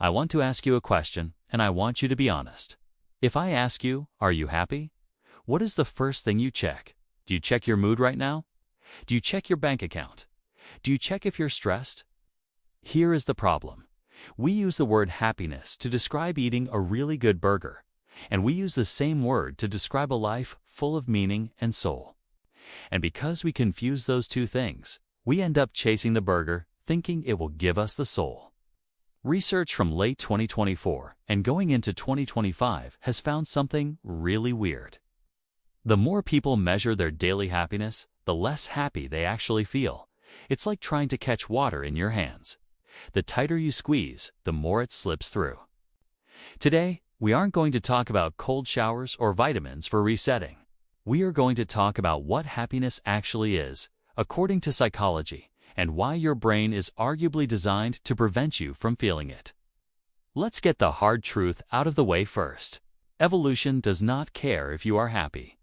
I want to ask you a question, and I want you to be honest. If I ask you, are you happy? What is the first thing you check? Do you check your mood right now? Do you check your bank account? Do you check if you're stressed? Here is the problem. We use the word happiness to describe eating a really good burger, and we use the same word to describe a life full of meaning and soul. And because we confuse those two things, we end up chasing the burger, thinking it will give us the soul. Research from late 2024 and going into 2025 has found something really weird. The more people measure their daily happiness, the less happy they actually feel. It's like trying to catch water in your hands. The tighter you squeeze, the more it slips through. Today, we aren't going to talk about cold showers or vitamins for resetting. We are going to talk about what happiness actually is, according to psychology, and why your brain is arguably designed to prevent you from feeling it. Let's get the hard truth out of the way first. Evolution does not care if you are happy.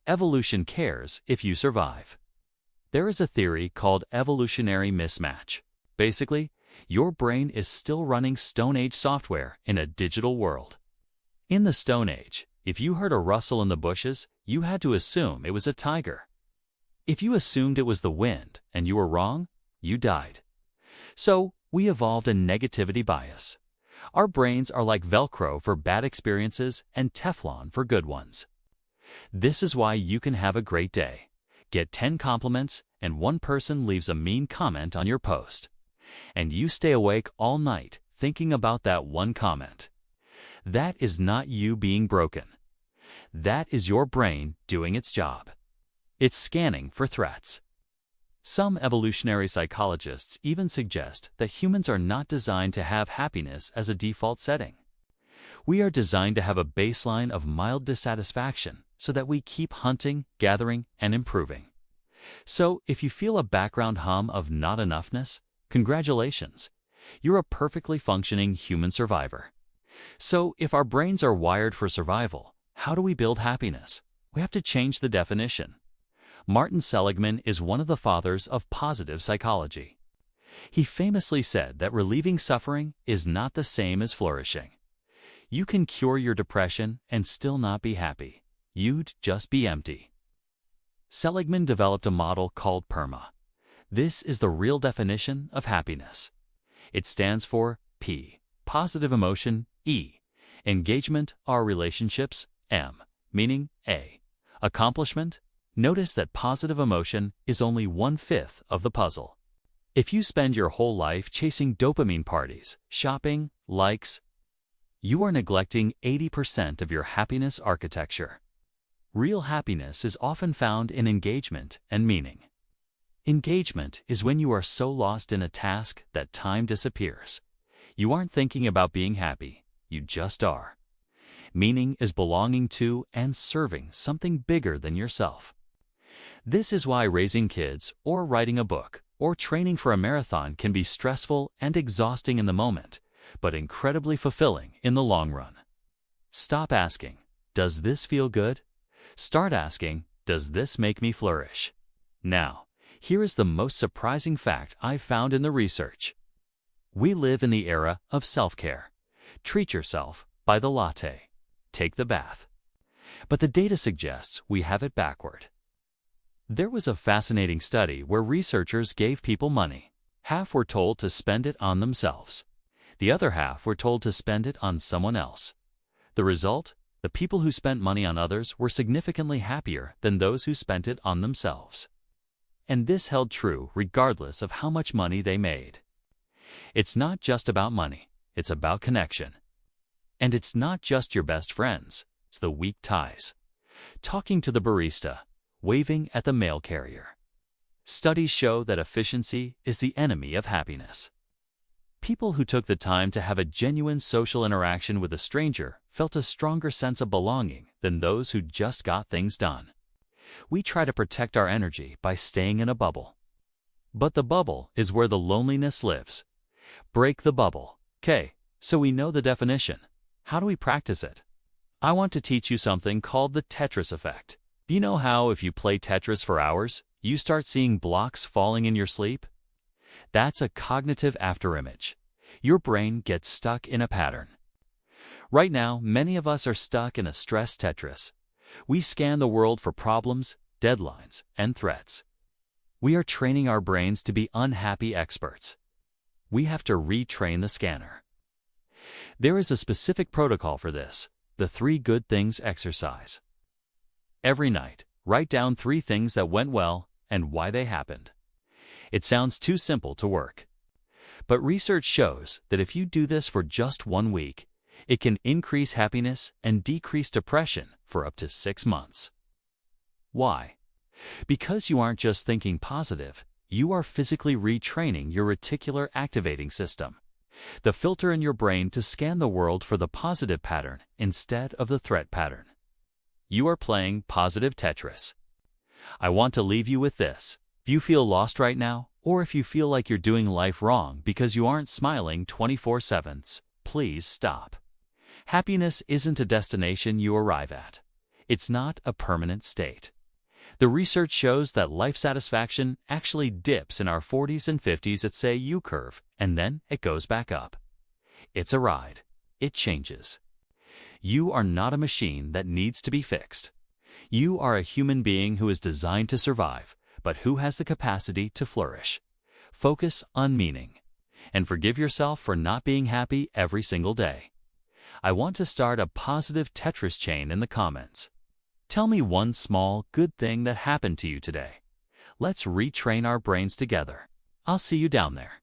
Evolution cares if you survive. There is a theory called evolutionary mismatch. Basically, your brain is still running Stone Age software in a digital world. In the Stone Age, if you heard a rustle in the bushes, you had to assume it was a tiger. If you assumed it was the wind and you were wrong, you died. So, we evolved a negativity bias. Our brains are like Velcro for bad experiences and Teflon for good ones. This is why you can have a great day, get 10 compliments, and one person leaves a mean comment on your post. And you stay awake all night thinking about that one comment. That is not you being broken. That is your brain doing its job. It's scanning for threats. Some evolutionary psychologists even suggest that humans are not designed to have happiness as a default setting. We are designed to have a baseline of mild dissatisfaction so that we keep hunting, gathering, and improving. So, if you feel a background hum of not enoughness, congratulations. You're a perfectly functioning human survivor. So, if our brains are wired for survival, how do we build happiness? We have to change the definition. Martin Seligman is one of the fathers of positive psychology. He famously said that relieving suffering is not the same as flourishing. You can cure your depression and still not be happy. You'd just be empty. Seligman developed a model called PERMA. This is the real definition of happiness. It stands for P, positive emotion, E, engagement or relationships, M, meaning A, accomplishment. Notice that positive emotion is only 1/5 of the puzzle. If you spend your whole life chasing dopamine parties, shopping, likes, you are neglecting 80% of your happiness architecture. Real happiness is often found in engagement and meaning. Engagement is when you are so lost in a task that time disappears. You aren't thinking about being happy, you just are. Meaning is belonging to and serving something bigger than yourself. This is why raising kids, or writing a book, or training for a marathon can be stressful and exhausting in the moment, but incredibly fulfilling in the long run. Stop asking, does this feel good? Start asking, does this make me flourish? Now, here is the most surprising fact I've found in the research. We live in the era of self-care. Treat yourself by the latte. Take the bath. But the data suggests we have it backward. There was a fascinating study where researchers gave people money. Half were told to spend it on themselves. The other half were told to spend it on someone else. The result? The people who spent money on others were significantly happier than those who spent it on themselves. And this held true regardless of how much money they made. It's not just about money, it's about connection. And it's not just your best friends, it's the weak ties. Talking to the barista, waving at the mail carrier. Studies show that efficiency is the enemy of happiness. People who took the time to have a genuine social interaction with a stranger felt a stronger sense of belonging than those who just got things done. We try to protect our energy by staying in a bubble. But the bubble is where the loneliness lives. Break the bubble. Okay, so we know the definition. How do we practice it? I want to teach you something called the Tetris Effect. You know how if you play Tetris for hours, you start seeing blocks falling in your sleep? That's a cognitive afterimage. Your brain gets stuck in a pattern. Right now, many of us are stuck in a stress Tetris. We scan the world for problems, deadlines, and threats. We are training our brains to be unhappy experts. We have to retrain the scanner. There is a specific protocol for this, the 3 good things exercise. Every night, write down 3 things that went well and why they happened. It sounds too simple to work. But research shows that if you do this for just 1 week, it can increase happiness and decrease depression for up to 6 months. Why? Because you aren't just thinking positive, you are physically retraining your reticular activating system, the filter in your brain to scan the world for the positive pattern instead of the threat pattern. You are playing positive Tetris. I want to leave you with this. If you feel lost right now, or if you feel like you're doing life wrong because you aren't smiling 24/7, please stop. Happiness isn't a destination you arrive at. It's not a permanent state. The research shows that life satisfaction actually dips in our 40s and 50s at, say, U-curve, and then it goes back up. It's a ride. It changes. You are not a machine that needs to be fixed. You are a human being who is designed to survive, but who has the capacity to flourish. Focus on meaning, and forgive yourself for not being happy every single day. I want to start a positive Tetris chain in the comments. Tell me one small, good thing that happened to you today. Let's retrain our brains together. I'll see you down there.